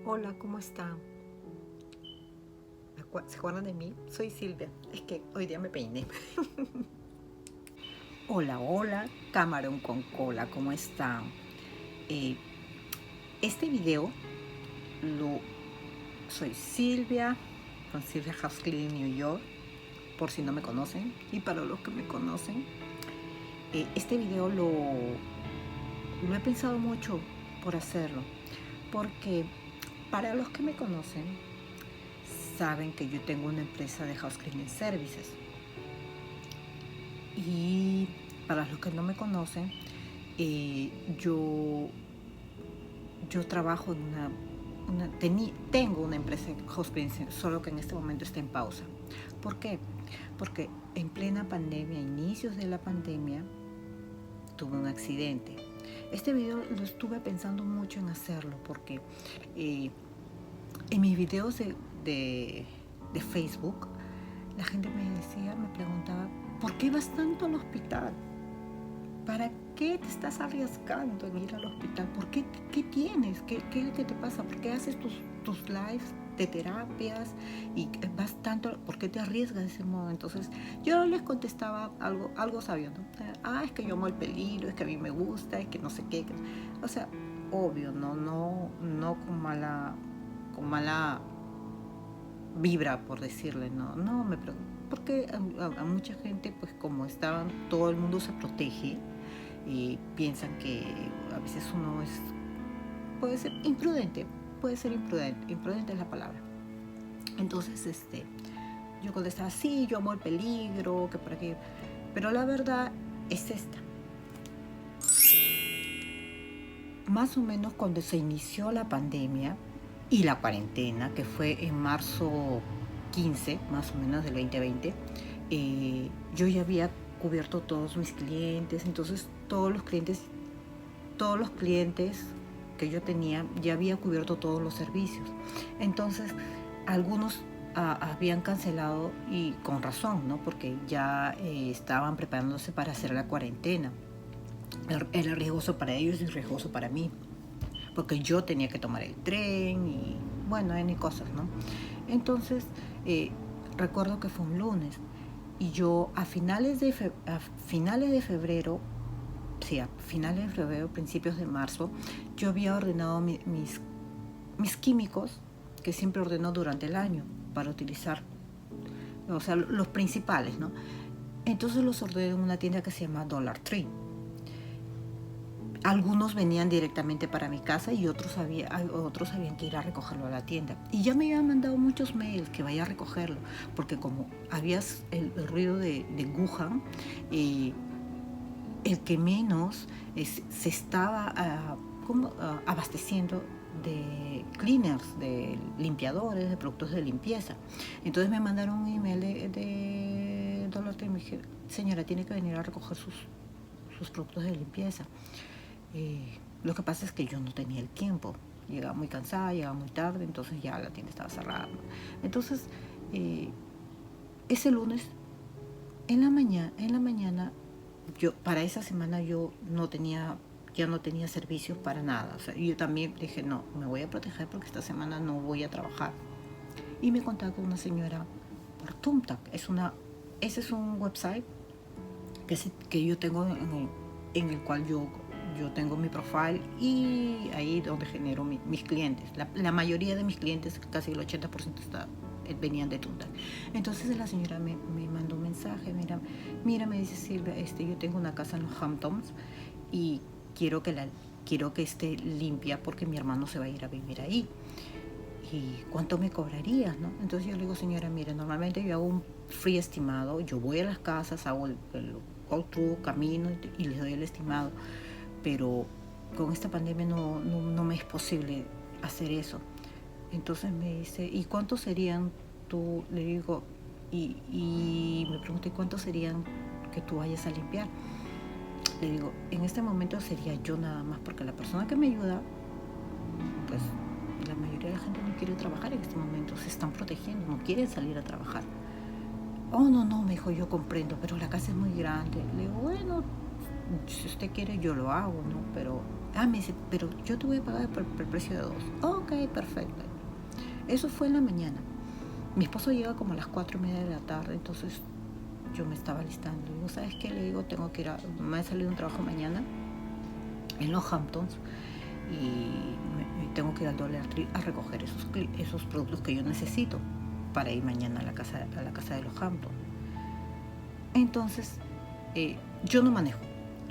Hola, ¿cómo están? ¿Se acuerdan de mí? Soy Silvia. Es que hoy día me peiné. Hola, hola, camarón con cola, ¿cómo están? Eh, este video lo soy Silvia, con Silvia House Cleaning New York, por si no me conocen, y para los que me conocen. Este video lo he pensado mucho por hacerlo, porque para los que me conocen, saben que yo tengo una empresa de House Cleaning Services. Y para los que no me conocen, eh, yo, yo trabajo en tengo una empresa de house cleaning, solo que en este momento está en pausa. ¿Por qué? Porque en plena pandemia, inicios de la pandemia, tuve un accidente. Este video lo estuve pensando mucho en hacerlo porque en mis videos de Facebook, la gente me preguntaba, ¿por qué vas tanto al hospital? ¿Para qué te estás arriesgando en ir al hospital? ¿Qué tienes? ¿Qué es lo que te pasa? ¿Por qué haces tus lives de terapias y vas tanto? ¿Por qué te arriesgas de ese modo? Entonces yo les contestaba algo sabio, ¿no? Es que yo amo el peligro, es que a mí me gusta, es que no sé qué. O sea, obvio, no con mala vibra, por decirle, no me preocupo. Porque a mucha gente, pues como estaban, todo el mundo se protege y piensan que a veces puede ser imprudente, imprudente es la palabra. Entonces, yo contestaba, sí, yo amo el peligro, que por aquí, pero la verdad es esta. Más o menos cuando se inició la pandemia y la cuarentena, que fue en marzo 15, más o menos del 2020, yo ya había cubierto todos mis clientes, entonces todos los clientes que yo tenía ya había cubierto todos los servicios. Entonces, algunos habían cancelado y con razón, ¿no? Porque ya estaban preparándose para hacer la cuarentena. Era riesgoso para ellos y riesgoso para mí, porque yo tenía que tomar el tren y bueno, N cosas, ¿no? Entonces, recuerdo que fue un lunes y yo a finales de febrero, sí, a finales de febrero, principios de marzo, yo había ordenado mis químicos que siempre ordeno durante el año para utilizar, o sea, los principales, ¿no? Entonces los ordené en una tienda que se llama Dollar Tree. Algunos venían directamente para mi casa y otros habían que ir a recogerlo a la tienda. Y ya me habían mandado muchos mails que vaya a recogerlo, porque como había el ruido de Wuhan, el que menos se estaba abasteciendo de cleaners, de limpiadores, de productos de limpieza. Entonces me mandaron un email de Dollar Tree y me dijeron, señora, tiene que venir a recoger sus productos de limpieza. Lo que pasa es que yo no tenía el tiempo, llegaba muy cansada, llegaba muy tarde, entonces ya la tienda estaba cerrada. Entonces, ese lunes, en la mañana, para esa semana yo ya no tenía servicios para nada. O sea, yo también dije, no, me voy a proteger porque esta semana no voy a trabajar. Y me contactó una señora por Thumbtack. Ese es un website que yo tengo en el cual yo tengo mi profile y ahí donde genero mis clientes. La mayoría de mis clientes, casi el 80%, venían de Thumbtack. Entonces la señora me mandó un mensaje, mira, me dice Silvia, yo tengo una casa en los Hamptons y quiero que esté limpia porque mi hermano se va a ir a vivir ahí. ¿Y cuánto me cobrarías, no? Entonces yo le digo, señora, mire, normalmente yo hago un free estimado, yo voy a las casas, hago el go through, camino y les doy el estimado, pero con esta pandemia no me es posible hacer eso. Entonces me dice, ¿y cuántos serían tú? Le digo, y me pregunté, ¿cuántos serían que tú vayas a limpiar? Le digo, en este momento sería yo nada más, porque la persona que me ayuda, pues la mayoría de la gente no quiere trabajar en este momento, se están protegiendo, no quieren salir a trabajar. Oh, no, me dijo, yo comprendo, pero la casa es muy grande. Le digo, bueno, si usted quiere yo lo hago, ¿no? Pero Me dice, pero yo te voy a pagar por el precio de 2. Ok, perfecto. Eso fue en la mañana. Mi esposo llega como a las 4:30 de la tarde, entonces yo me estaba listando. Le digo, ¿sabes qué? Le digo, tengo que ir me ha salido un trabajo mañana en los Hamptons y tengo que ir al Dollar Tree a recoger esos productos que yo necesito para ir mañana a la casa de los Hamptons. Entonces, yo no manejo.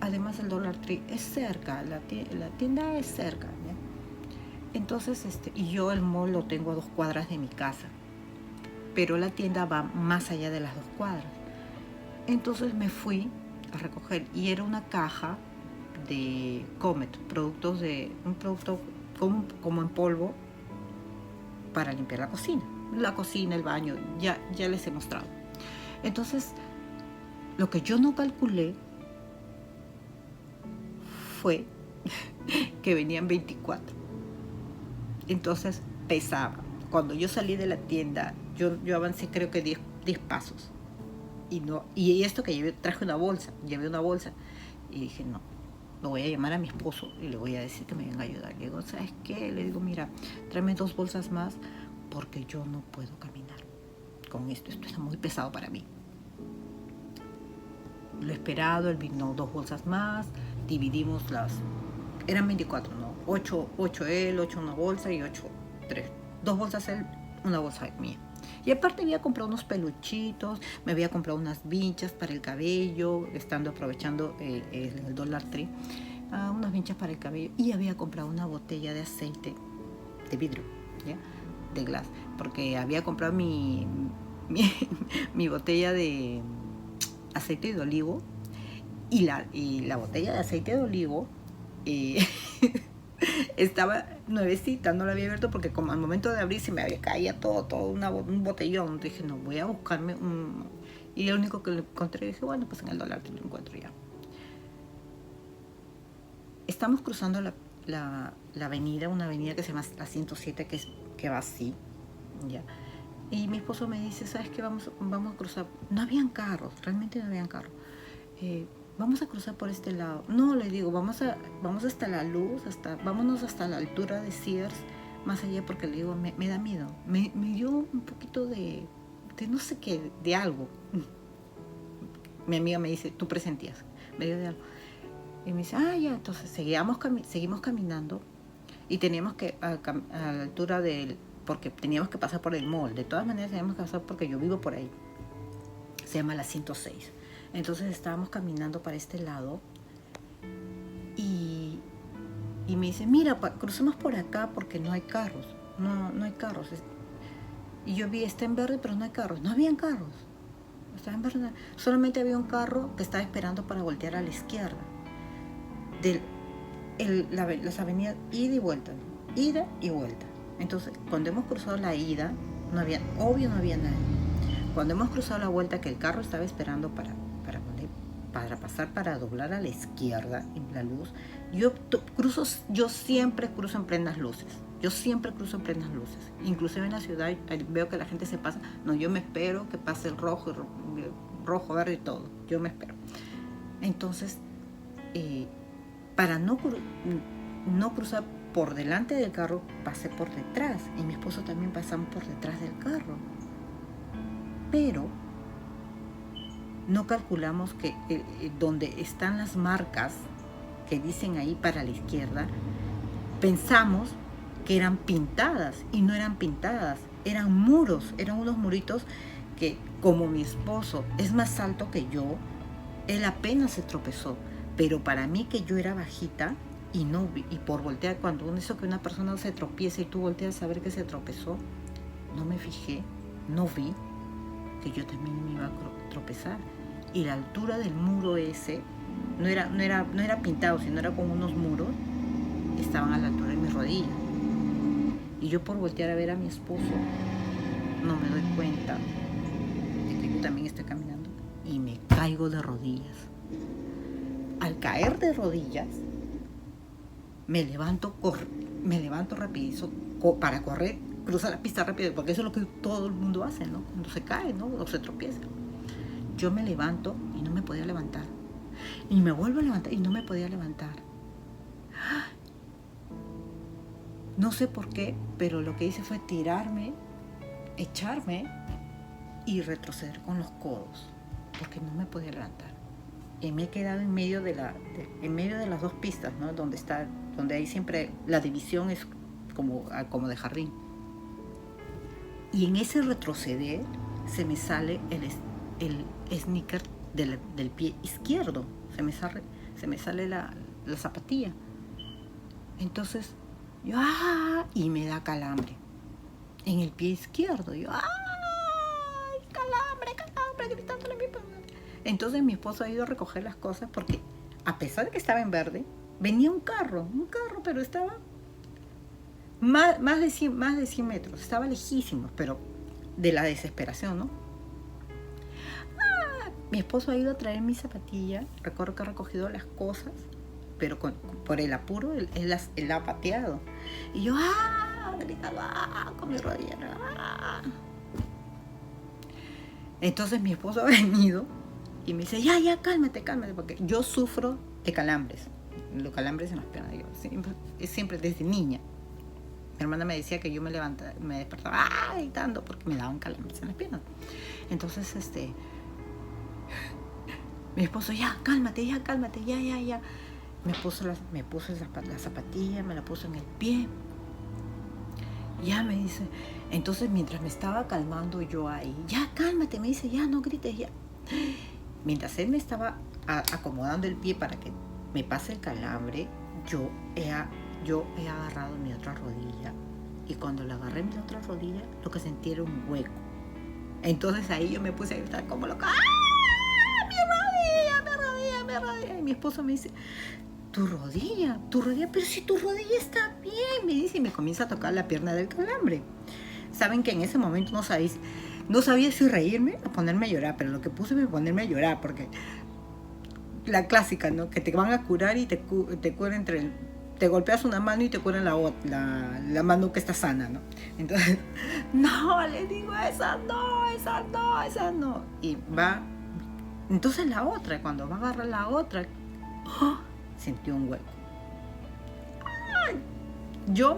Además, el Dollar Tree es cerca, la tienda es cerca, ¿ya? Entonces, y yo el mall lo tengo a 2 cuadras de mi casa, pero la tienda va más allá de las 2 cuadras. Entonces me fui a recoger y era una caja de Comet, un producto como en polvo para limpiar la cocina, el baño, ya les he mostrado. Entonces, lo que yo no calculé fue que venían 24. Entonces pesaba. Cuando yo salí de la tienda, yo avancé creo que 10 pasos. Y esto que traje llevé una bolsa. Y dije, no, lo voy a llamar a mi esposo y le voy a decir que me venga a ayudar. Le digo, ¿sabes qué? Le digo, mira, tráeme 2 bolsas más porque yo no puedo caminar con esto está muy pesado para mí. Lo he esperado, él vino 2 bolsas más, dividimos eran 24, ¿no? 8 él, 8 una bolsa y 8, 3. 2 bolsas él, una bolsa mía. Y aparte había comprado unos peluchitos, me había comprado unas vinchas para el cabello, aprovechando el Dollar Tree, unas vinchas para el cabello, y había comprado una botella de aceite de vidrio, ¿ya? De glass, porque había comprado mi botella de aceite de olivo y la botella de aceite de olivo estaba nuevecita, no la había abierto porque como al momento de abrir se me había caído todo un botellón. Dije, no, voy a buscarme y lo único que le encontré, dije, bueno, pues en el Dollar te lo encuentro ya. Estamos cruzando la avenida, una avenida que se llama la 107, que va así, ya. Y mi esposo me dice, ¿sabes qué? Vamos a cruzar. No habían carros, realmente no habían carros. Vamos a cruzar por este lado. No, le digo, vamos hasta la luz, vámonos hasta la altura de Sears, más allá, porque le digo, me da miedo. Me dio un poquito de no sé qué, de algo. Mi amiga me dice, tú presentías, me dio de algo. Y me dice, ya, entonces seguimos caminando y teníamos que, a la altura porque teníamos que pasar por el mall. De todas maneras teníamos que pasar porque yo vivo por ahí. Se llama la 106. Entonces estábamos caminando para este lado y me dice, mira, crucemos por acá porque no hay carros. No hay carros. Y yo vi, está en verde, pero no hay carros. No habían carros. Estaba en verde. Solamente había un carro que estaba esperando para voltear a la izquierda. Las avenidas ida y vuelta. Ida y vuelta. Entonces, cuando hemos cruzado la ida, no había nadie. Cuando hemos cruzado la vuelta, que el carro estaba esperando para pasar, para doblar a la izquierda en la luz, yo siempre cruzo en plenas luces. Inclusive en la ciudad veo que la gente se pasa. No, yo me espero que pase el rojo, verde y todo. Yo me espero. Entonces, para no cruzar por delante del carro, pasé por detrás. Y mi esposo también pasamos por detrás del carro. Pero no calculamos que donde están las marcas que dicen ahí para la izquierda, pensamos que eran pintadas y no eran pintadas, eran muros, eran unos muritos que, como mi esposo es más alto que yo, él apenas se tropezó, pero para mí, que yo era bajita y no vi, y por voltear, cuando eso que una persona se tropieza y tú volteas a ver que se tropezó, no me fijé, no vi que yo también me iba a tropezar. Y la altura del muro ese no era pintado, sino era con unos muros que estaban a la altura de mis rodillas. Y yo, por voltear a ver a mi esposo, no me doy cuenta de que yo también estoy caminando y me caigo de rodillas. Al caer de rodillas, me levanto rapidísimo para correr, cruzar la pista rápido, porque eso es lo que todo el mundo hace, ¿no? Cuando se cae, ¿no? O se tropieza. Yo me levanto y no me podía levantar. Y me vuelvo a levantar y no me podía levantar. No sé por qué, pero lo que hice fue tirarme, echarme y retroceder con los codos, porque no me podía levantar. Y me he quedado en medio de las dos pistas, ¿no? Donde hay siempre la división es como de jardín. Y en ese retroceder se me sale el sneaker del pie izquierdo, se me sale la zapatilla. Entonces yo y me da calambre en el pie izquierdo. Yo calambre, gritándole a mi padre. Entonces mi esposo ha ido a recoger las cosas porque a pesar de que estaba en verde, venía un carro, pero estaba más de 100 metros, estaba lejísimo, pero de la desesperación, ¿no? Mi esposo ha ido a traer mi zapatilla, recuerdo que ha recogido las cosas, pero por el apuro él ha pateado. Y yo, gritando, con mi rodilla. Entonces mi esposo ha venido y me dice, ya, cálmate, porque yo sufro de calambres, los calambres en las piernas. Yo siempre desde niña. Mi hermana me decía que yo me despertaba gritando porque me daban calambres en las piernas. Entonces, mi esposo, ya, cálmate, ya. Me puso la zapatilla, me la puso en el pie. Ya me dice, entonces mientras me estaba calmando yo ahí, ya, cálmate, me dice, ya, no grites, ya. Mientras él me estaba acomodando el pie para que me pase el calambre, yo he agarrado mi otra rodilla. Y cuando le agarré mi otra rodilla, lo que sentí era un hueco. Entonces ahí yo me puse a gritar como loca, mi rodilla. Y mi esposo me dice, tu rodilla, pero si tu rodilla está bien, me dice, y me comienza a tocar la pierna del calambre. Saben que en ese momento no sabía si reírme o ponerme a llorar, pero lo que puse fue ponerme a llorar, porque la clásica, ¿no? Que te van a curar y te curan te golpeas una mano y te curan la mano que está sana, ¿no? Entonces, no, le digo, esa no. Y va, entonces la otra, cuando va a agarrar la otra, sentí un hueco. Yo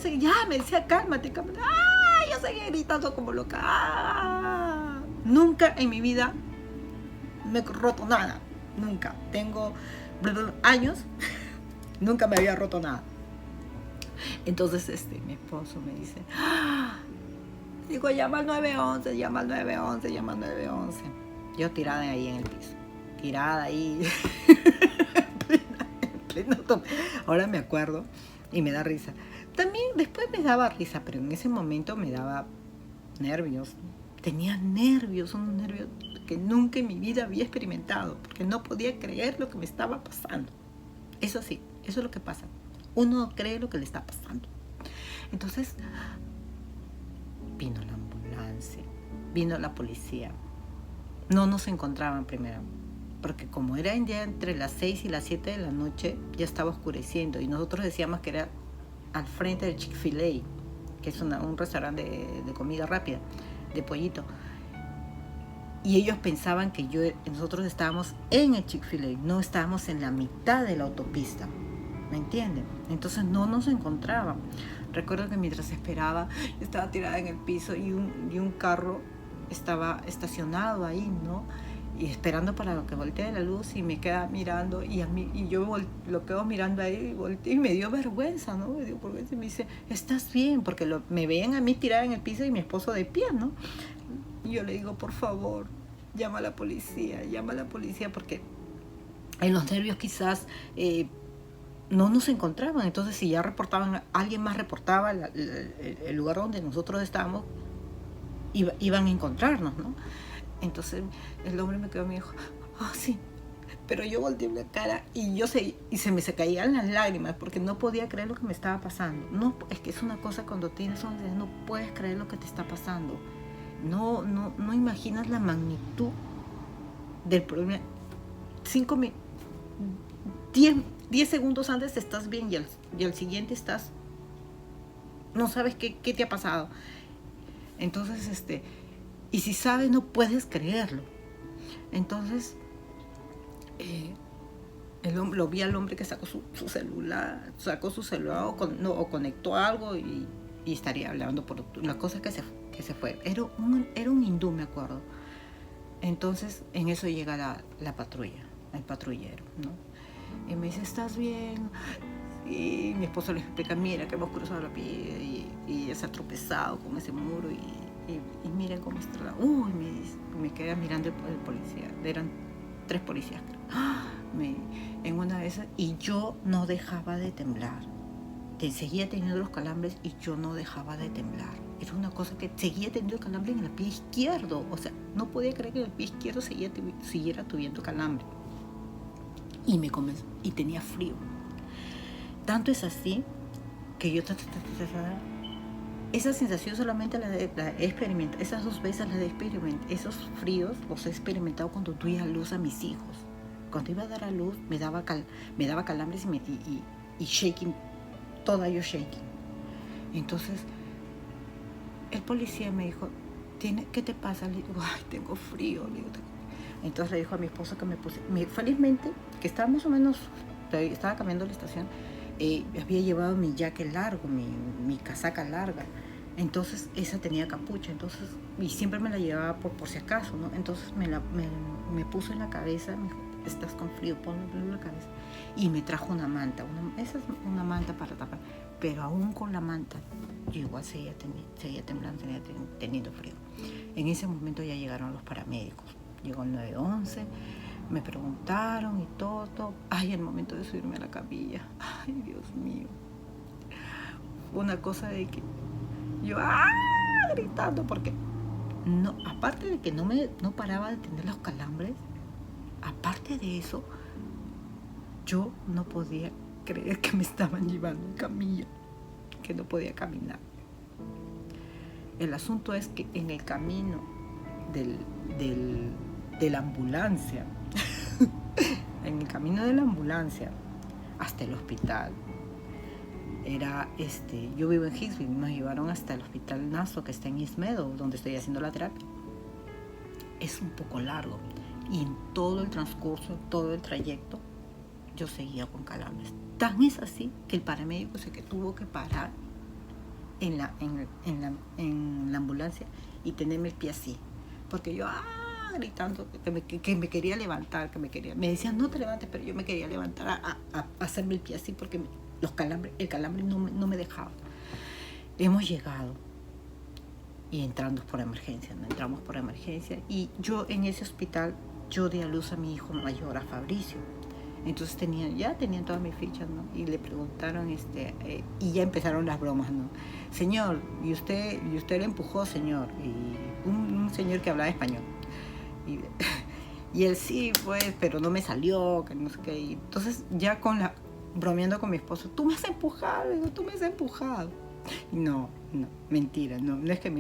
seguí, ya, me decía, cálmate. Yo seguía gritando como loca. Nunca en mi vida me he roto nada. Nunca. Tengo años, nunca me había roto nada. Entonces, mi esposo me dice, digo, llama al 911. Yo tirada ahí en el piso. Tirada ahí. Ahora me acuerdo y me da risa. También después me daba risa, pero en ese momento me daba nervios. Tenía nervios, unos nervios que nunca en mi vida había experimentado, porque no podía creer lo que me estaba pasando. Eso sí, eso es lo que pasa. Uno no cree lo que le está pasando. Entonces, vino la ambulancia, vino la policía. No nos encontraban primero, porque como era ya entre las 6 y las 7 de la noche, ya estaba oscureciendo, y nosotros decíamos que era al frente del Chick-fil-A, que es un restaurante de comida rápida, de pollito. Y ellos pensaban que nosotros estábamos en el Chick-fil-A, no estábamos en la mitad de la autopista, ¿me entienden? Entonces no nos encontraban. Recuerdo que mientras esperaba, estaba tirada en el piso y un carro estaba estacionado ahí, ¿no? Y esperando para que voltee la luz, y me queda mirando, y yo lo quedo mirando ahí, y me dio vergüenza, ¿no? Me dio vergüenza, y me dice, ¿estás bien? Porque me veían a mí tirada en el piso y mi esposo de pie, ¿no? Y yo le digo, por favor, llama a la policía, porque en los nervios quizás no nos encontraban. Entonces, si ya alguien más reportaba el lugar donde nosotros estábamos, iban a encontrarnos, ¿no? Entonces el hombre me quedó y me dijo, sí, pero yo volteé la cara y se me caían las lágrimas, porque no podía creer lo que me estaba pasando. No, es que es una cosa cuando tienes 11 años, no puedes creer lo que te está pasando. No imaginas la magnitud del problema. 10 segundos antes estás bien y al siguiente no sabes qué te ha pasado. Entonces, y si sabes, no puedes creerlo. Entonces, Lo vi al hombre que sacó su celular, o conectó algo y estaría hablando por la cosa que se fue. Era un hindú, me acuerdo. Entonces, en eso llega la patrulla, el patrullero, ¿no? Y me dice, ¿estás bien? Y mi esposo le explica, mira, que hemos cruzado la piedra y se ha tropezado con ese muro y miren cómo está. Uy, me queda mirando el policía. Eran 3 policías, creo. En una de esas, y yo no dejaba de temblar. Seguía teniendo los calambres y yo no dejaba de temblar. Era una cosa que seguía teniendo el calambre en el pie izquierdo. O sea, no podía creer que el pie izquierdo siguiera tuviendo calambre. Y tenía frío. Tanto es así que yo esa sensación solamente la he experimentado, esas 2 veces las he experimentado. Esos fríos los he experimentado cuando doy a luz a mis hijos. Cuando iba a dar a luz me daba calambres y shaking, toda yo shaking. Entonces el policía me dijo, ¿qué te pasa? Le digo, ay, tengo frío. Entonces le dijo a mi esposo que felizmente, que estaba más o menos, estaba cambiando la estación, había llevado mi jacket largo, mi casaca larga. Entonces esa tenía capucha, y siempre me la llevaba por si acaso, ¿no? Entonces me puso en la cabeza, me dijo, estás con frío, ponlo en la cabeza. Y me trajo una manta, esa es una manta para tapar, pero aún con la manta, yo igual seguía temblando, seguía teniendo frío. En ese momento ya llegaron los paramédicos, llegó el 911, me preguntaron y todo. Ay, el momento de subirme a la camilla, ay, Dios mío, una cosa de que yo gritando, porque no, aparte de que no paraba de tener los calambres, aparte de eso, yo no podía creer que me estaban llevando en camilla, que no podía caminar. El asunto es que en el camino de la ambulancia, en el camino de la ambulancia hasta el hospital, yo vivo en Hicksville, nos llevaron hasta el hospital Nassau, que está en East Meadow, donde estoy haciendo la terapia. Es un poco largo, y en todo el transcurso, todo el trayecto, yo seguía con calambres. Tan es así que el paramédico que tuvo que parar en la ambulancia y tenerme el pie así, porque yo gritando que me quería levantar, me decían no te levantes, pero yo me quería levantar a hacerme el pie así porque el calambre no me dejaba. Hemos llegado y entramos por emergencia, y yo en ese hospital yo di a luz a mi hijo mayor, a Fabricio. Entonces tenían todas mis fichas, ¿no? Y le preguntaron, y ya empezaron las bromas, ¿no? Señor, ¿y usted le empujó, señor? Y un señor que hablaba español. Y él sí, pues, pero no me salió, que no sé qué. Y entonces ya bromeando con mi esposo, tú me has empujado. Y no, mentira, no es que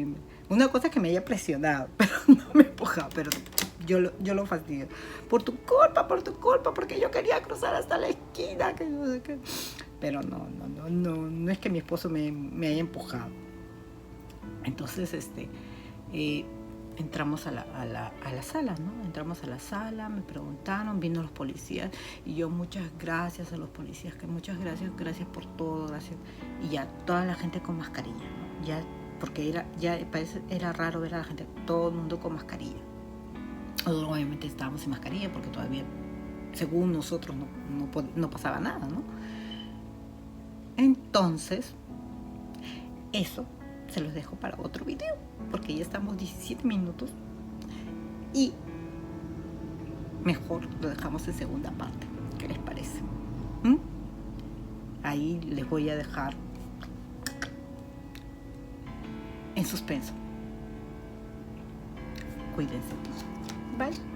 una cosa es que me haya presionado, pero no me empujado, pero yo lo fastidio. Por tu culpa, porque yo quería cruzar hasta la esquina, que no sé qué. Pero no es que mi esposo me haya empujado. Entonces, entramos a la sala, ¿no? Entramos a la sala, me preguntaron, vino los policías, y yo muchas gracias a los policías, que muchas gracias por todo, gracias. Y ya toda la gente con mascarilla, ¿no? Ya, porque era raro ver a la gente, todo el mundo con mascarilla. Obviamente estábamos sin mascarilla porque todavía, según nosotros, no pasaba nada, ¿no? Entonces, eso se los dejo para otro video, porque ya estamos 17 minutos y mejor lo dejamos en segunda parte. ¿Qué les parece? Ahí les voy a dejar en suspenso. Cuídense. Bye.